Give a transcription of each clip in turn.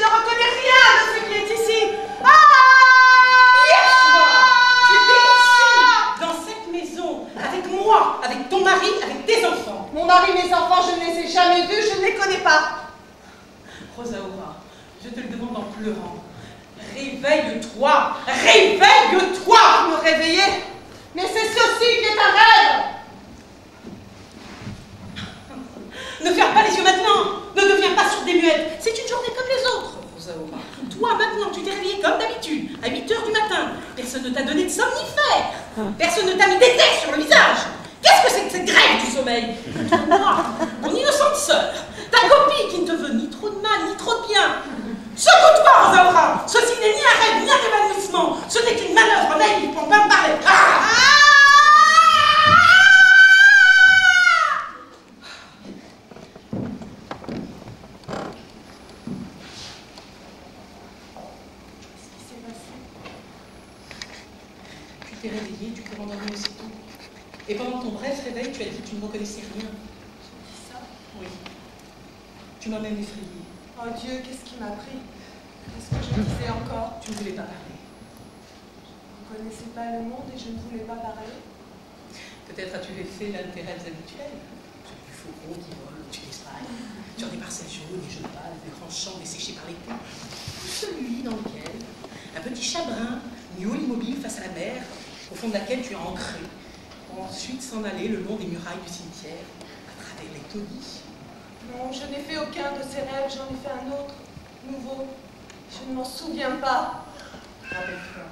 ne reconnais rien de ce qui est ici. Ah! Hier soir, tu étais ici, dans cette maison, avec moi, avec ton mari, avec tes enfants. Mon mari, mes enfants, je ne les ai jamais vus, je ne les connais pas. Rosaura, je te le demande en pleurant. Réveille-toi! Réveille-toi! Me réveiller? Mais c'est ceci qui est un rêve! Ne ferme pas les yeux maintenant! Ne deviens pas sourde et muette! C'est une journée comme les autres, Rosaura. Toi, maintenant, tu t'es réveillée comme d'habitude, à 8 h du matin. Personne ne t'a donné de somnifère. Personne ne t'a mis des tests sur le visage. Qu'est-ce que c'est que cette grève du sommeil? Moi, ton innocente sœur, ta copine qui ne te veut ni trop de mal, ni trop de bien. Secoue-toi, Rosaura! Ceci n'est ni un rêve, ni un évanouissement. Ce n'est qu'une manœuvre naïve pour pas me parler. Ah! Tu t'es réveillée, tu t'es rendormie aussitôt. Et pendant ton bref réveil, tu as dit que tu ne reconnaissais rien. C'est ça? Oui. Tu m'as même effrayée. Oh Dieu, qu'est-ce qui m'a pris? Qu'est-ce que je disais encore? Tu ne voulais pas parler. Je ne connaissais pas le monde et je ne voulais pas parler. Peut-être as-tu fait l'un de tes rêves habituels. Celui du faucon qui vole au-dessus d'Espagne, sur des parcelles jaunes et jeunes pâles, des grands champs desséchés par l'été. Ou celui dans lequel un petit chat brun, nu immobile face à la mer, au fond de laquelle tu es ancré, pour ensuite s'en aller le long des murailles du cimetière, à travers les taudis. Non, je n'ai fait aucun de ces rêves, j'en ai fait un autre, nouveau. Je ne m'en souviens pas. Rappelle-toi.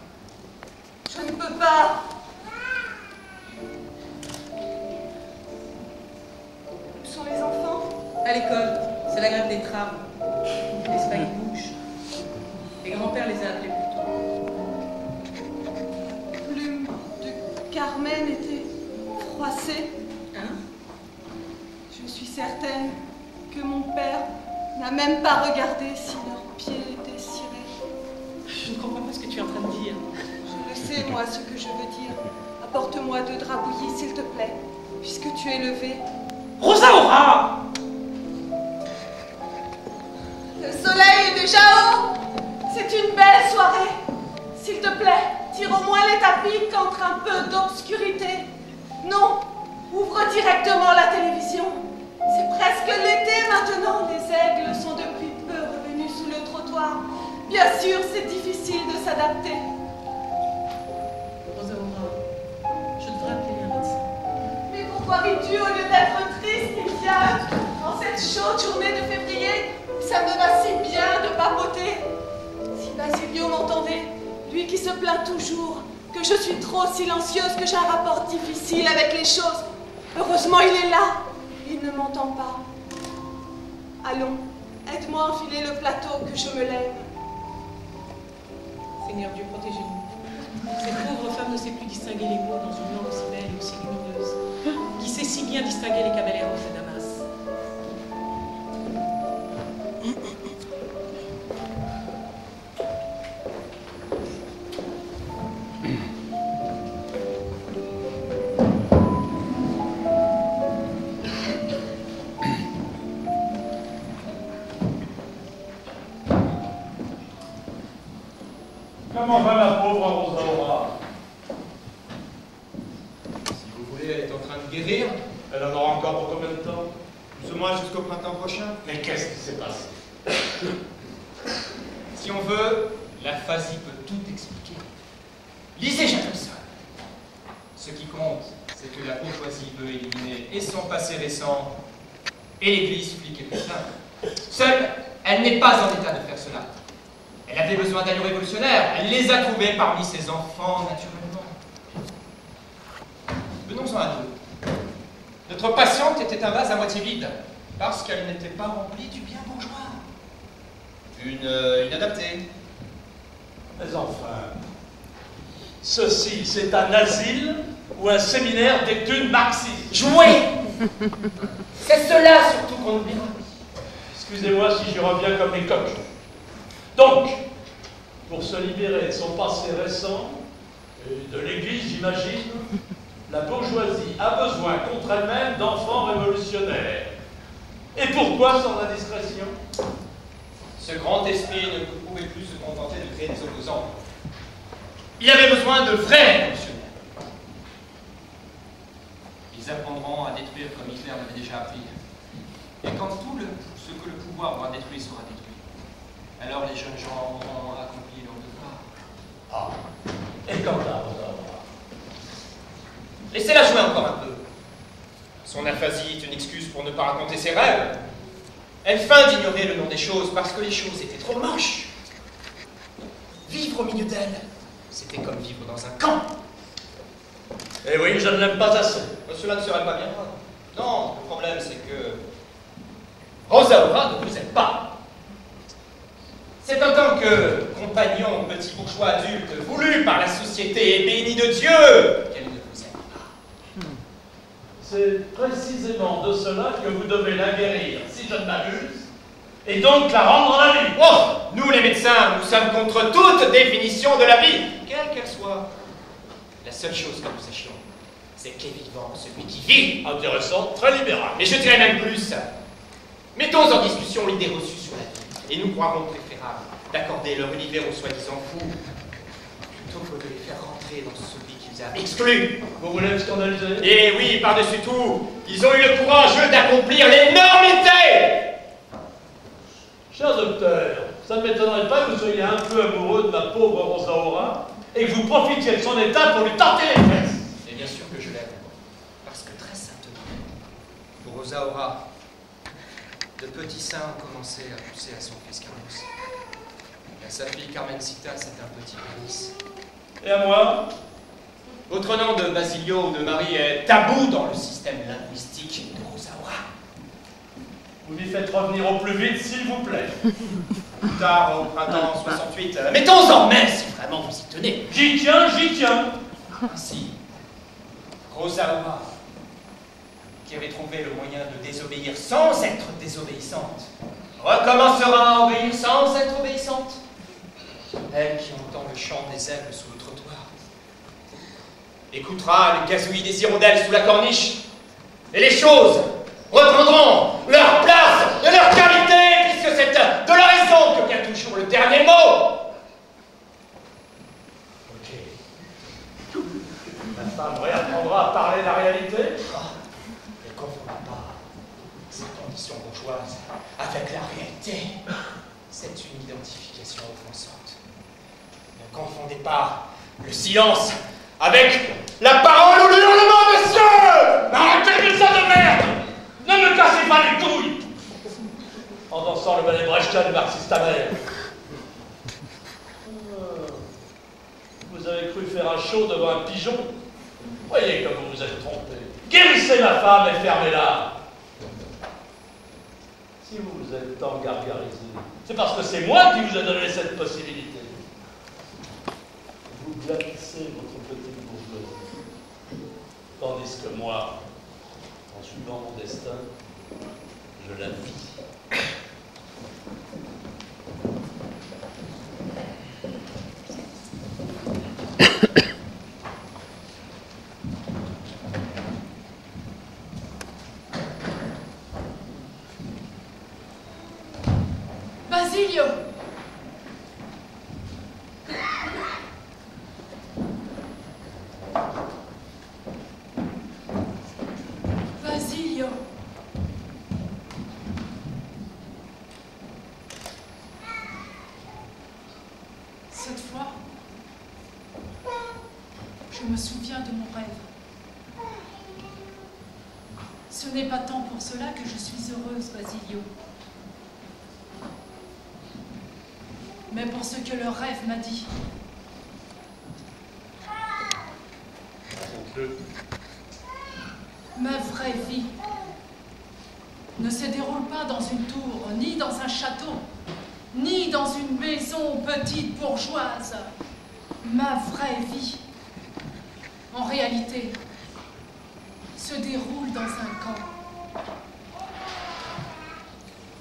Je ne peux pas. Où sont les enfants? À l'école, c'est la grève des trams. Les spaghettis bouches. Les grands-pères les a appelés plus tôt. La plume de Carmen était froissée. Hein? Je suis certaine que mon père n'a même pas regardé si leurs pieds étaient cirés. Je ne comprends pas ce que tu es en train de dire. Je le sais, moi, ce que je veux dire. Apporte-moi 2 draps bouillis, s'il te plaît, puisque tu es levé. Rosaura! Le soleil est déjà haut. C'est une belle soirée. S'il te plaît, tire au moins les tapis qu'entre un peu d'obscurité. Non, ouvre directement la télévision. C'est presque l'été maintenant. Les aigles sont depuis peu revenus sous le trottoir. Bien sûr, c'est difficile de s'adapter. Rosaura, je devrais appeler un médecin. Mais pourquoi ris-tu au lieu d'être triste, Lydia? En cette chaude journée de février, ça me va si bien de papoter. Si Basilio m'entendait, lui qui se plaint toujours que je suis trop silencieuse, que j'ai un rapport difficile avec les choses. Heureusement, il est là. Il ne m'entend pas. Allons, aide-moi à enfiler le plateau, que je me lève. Seigneur Dieu, protégez-nous. Cette pauvre femme ne sait plus distinguer les mots dans une langue aussi belle et aussi lumineuse, qui sait si bien distinguer les caballeros de Damas. Comment va ma pauvre Rosaura? Si vous voulez, elle est en train de guérir. Elle en aura encore pour combien de temps? Plus ou moins jusqu'au printemps prochain. Mais qu'est-ce qui s'est passé? Si on veut, l'aphasie peut tout expliquer. Lisez Jacobson. Ce qui compte, c'est que la bourgeoisie veut éliminer et son passé récent, et l'église flic et putain. Seule, elle n'est pas en état de faire cela. Elle avait besoin d'allures révolutionnaires. Elle les a trouvés parmi ses enfants, naturellement. Venons-en à deux. Notre patiente était un vase à moitié vide, parce qu'elle n'était pas remplie du bien bourgeois. Une inadaptée. Mais enfin, ceci, c'est un asile ou un séminaire d'études marxistes? Jouer. C'est cela surtout qu'on oubliera. Excusez-moi si je reviens comme les coqs. Donc, pour se libérer de son passé récent, et de l'Église, j'imagine, la bourgeoisie a besoin contre elle-même d'enfants révolutionnaires. Et pourquoi sans indiscrétion? Ce grand esprit ne pouvait plus se contenter de créer des opposants. Il avait besoin de vrais révolutionnaires. Ils apprendront à détruire comme Hitler l'avait déjà appris. Et quand tout ce que le pouvoir aura détruit sera détruit, alors les jeunes gens auront accompli leur devoir. Ah, et quand là, Laissez-la jouer encore un peu. Son aphasie est une excuse pour ne pas raconter ses rêves. Elle feint d'ignorer le nom des choses parce que les choses étaient trop moches. Vivre au milieu d'elles, c'était comme vivre dans un camp. Eh oui, je ne l'aime pas assez. Cela ne serait pas bien grave. Non, le problème c'est que Rosaura ne vous aime pas. C'est en tant que compagnon petit bourgeois adulte voulu par la société et béni de Dieu qu'elle ne vous aime pas. C'est précisément de cela que vous devez la guérir, si je ne m'abuse, et donc la rendre la vie. Oh, nous les médecins, nous sommes contre toute définition de la vie, quelle qu'elle soit. La seule chose que nous sachions, c'est qu'est vivant celui qui vit. Intéressant, très libéral. Et je dirais même plus. Mettons en discussion l'idée reçue sur la vie, et nous croirons préférable d'accorder leur univers aux soi-disant fous, plutôt que de les faire rentrer dans celui qui les a exclus. Vous voulez me scandaliser? Et oui, par-dessus tout, ils ont eu le courage d'accomplir l'énormité. Cher docteur, ça ne m'étonnerait pas que vous soyez un peu amoureux de ma pauvre Rosaura et que vous profitiez de son état pour lui tenter les fesses. Et bien sûr que je l'aime, parce que très saintement, pour Rosaura, de petits seins ont commencé à pousser à son fils Carlos. Et sa fille Carmencita, c'est un petit pénis. Et à moi? Votre nom de Basilio ou de Marie est tabou dans le système linguistique de Rosaura. Vous m'y faites revenir au plus vite, s'il vous plaît. Plus tard, au printemps 68, mettons-en mai si vraiment vous y tenez. J'y tiens, j'y tiens. Ainsi, Rosaura, qui avait trouvé le moyen de désobéir sans être désobéissante, recommencera à obéir sans être obéissante. Elle qui entend le chant des aigles sous le trottoir, écoutera le gazouillis des hirondelles sous la corniche, et les choses reprendront leur place et leur qualité, puisque c'est de la raison que vient toujours le dernier mot. Ok. Ma femme réapprendra à parler la réalité. Ne confondez pas cette condition bourgeoise avec la réalité. C'est une identification offensante. Ne confondez pas le silence avec la parole ou le hurlement, monsieur! Arrêtez de ça de merde! Ne me cassez pas les couilles! En dansant le ballet Brechtel marxiste amer. Vous avez cru faire un show devant un pigeon? Voyez comme vous vous êtes trompé. Guérissez ma femme et fermez-la. Si vous vous êtes tant gargarisé, c'est parce que c'est moi qui vous ai donné cette possibilité. Vous glapissez votre petite bourgeoisie. Tandis que moi, en suivant mon destin, je la vis. Basilio! Basilio! Cette fois, je me souviens de mon rêve. Ce n'est pas tant pour cela que je suis heureuse, Basilio, mais pour ce que le rêve m'a dit. Ma vraie vie ne se déroule pas dans une tour, ni dans un château, ni dans une maison petite bourgeoise. Ma vraie vie, en réalité, se déroule dans un camp.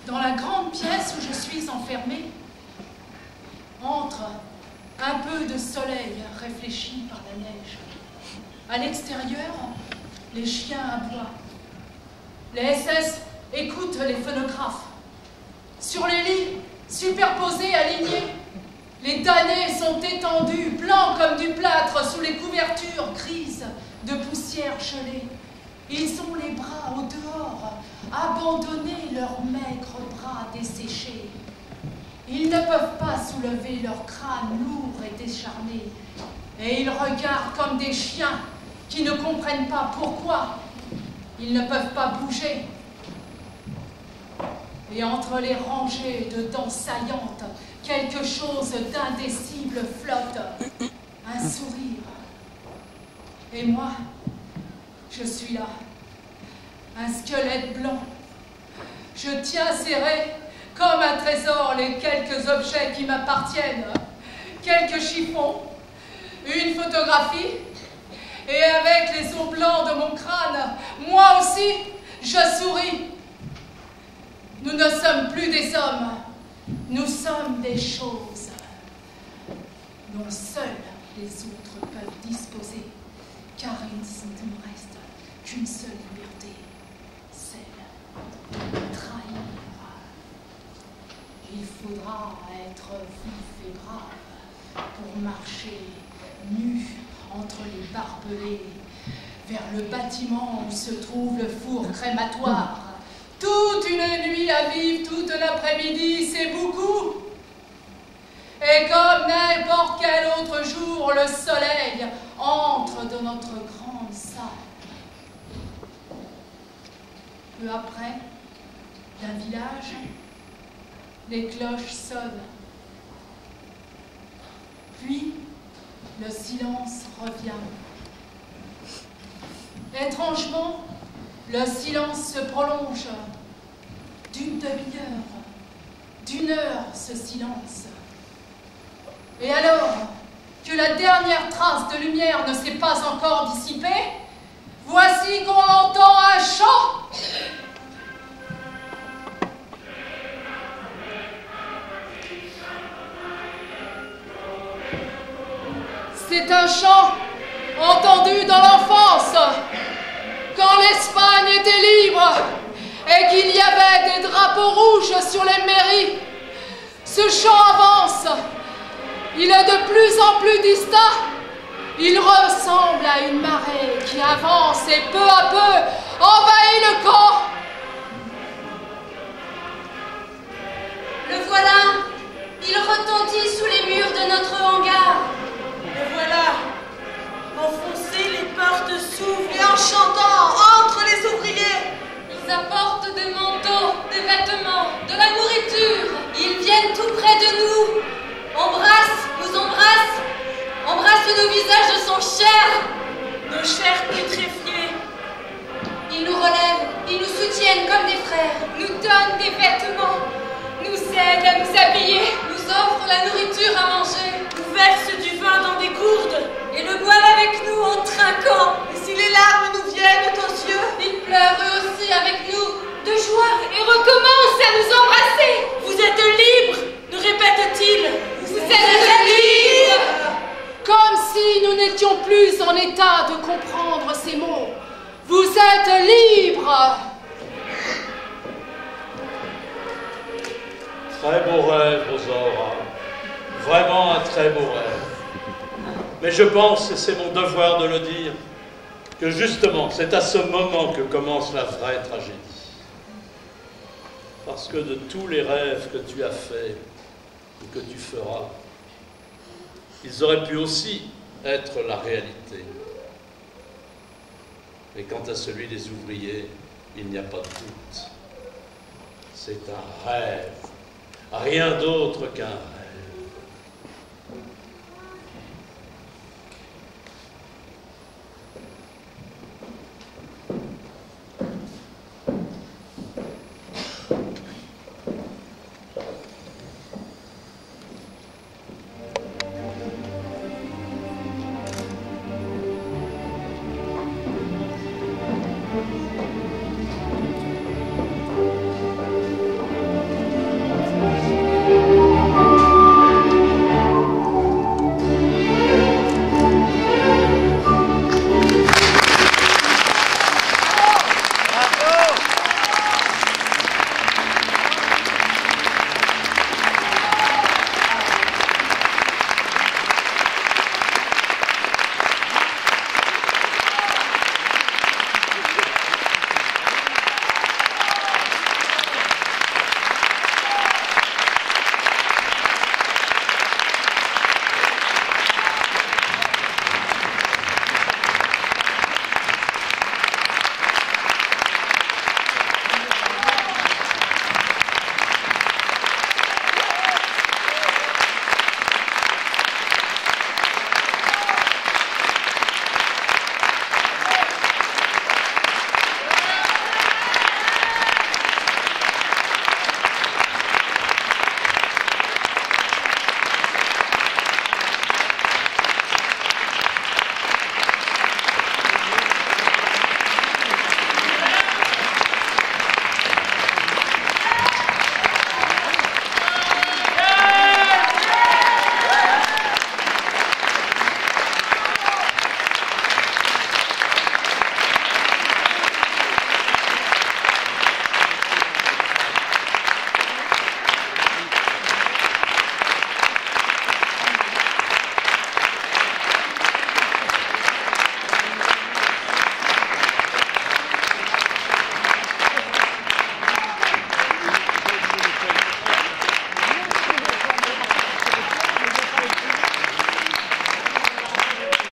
Dans la grande pièce où je suis enfermée, entre un peu de soleil réfléchi par la neige. À l'extérieur, les chiens aboient. Les SS écoutent les phonographes. Sur les lits superposés, alignés. Les damnés sont étendus, blancs comme du plâtre, sous les couvertures grises de poussière gelée. Ils ont les bras au dehors, abandonnés, leurs maigres bras desséchés. Ils ne peuvent pas soulever leurs crânes lourds et décharnés, et ils regardent comme des chiens qui ne comprennent pas pourquoi ils ne peuvent pas bouger. Et entre les rangées de dents saillantes, quelque chose d'indicible flotte, un sourire. Et moi, je suis là, un squelette blanc. Je tiens serré comme un trésor les quelques objets qui m'appartiennent, quelques chiffons, une photographie, et avec les os blancs de mon crâne, moi aussi, je souris. Nous ne sommes plus des hommes, nous sommes des choses dont seuls les autres peuvent disposer, car il ne nous reste qu'une seule liberté, celle de trahir. Il faudra être vif et brave pour marcher nu entre les barbelés vers le bâtiment où se trouve le four crématoire. Toute une nuit à vivre, toute l'après-midi, c'est beaucoup. Et comme n'importe quel autre jour, le soleil entre dans notre grande salle. Peu après, d'un village, les cloches sonnent. Puis, le silence revient. Étrangement, le silence se prolonge d'une demi-heure, d'une heure, ce silence. Et alors que la dernière trace de lumière ne s'est pas encore dissipée, voici qu'on entend un chant. C'est un chant entendu dans l'enfance, quand l'Espagne était libre et qu'il y avait des drapeaux rouges sur les mairies. Ce chant avance, il est de plus en plus distant, il ressemble à une marée qui avance et peu à peu envahit le camp. Le voilà, il retentit sous les murs de notre hangar. Le voilà, enfoncé, les portes s'ouvrent et en chantant entre les ouvriers. Ils apportent des manteaux, des vêtements, de la nourriture. Ils viennent tout près de nous, nous embrassent nos visages de sang chair, Nos chairs putréfiées. Ils nous relèvent, ils nous soutiennent comme des frères, nous donnent des vêtements, nous aident à nous habiller, nous offrent la nourriture à manger, Nous versent du vin dans des gourdes. et le boivent avec nous en trinquant. Et si les larmes nous viennent aux yeux, Ils pleurent eux aussi avec nous, de joie, et recommencent à nous embrasser. vous êtes libres, nous répète-t-il. Vous êtes libres. Comme si nous n'étions plus en état de comprendre ces mots. Vous êtes libres. Très beau rêve, Rosaura. Vraiment un très beau rêve. Mais je pense, et c'est mon devoir de le dire, que justement, c'est à ce moment que commence la vraie tragédie. Parce que de tous les rêves que tu as faits, ou que tu feras, ils auraient pu aussi être la réalité. Et quant à celui des ouvriers, il n'y a pas de doute. C'est un rêve, rien d'autre qu'un rêve.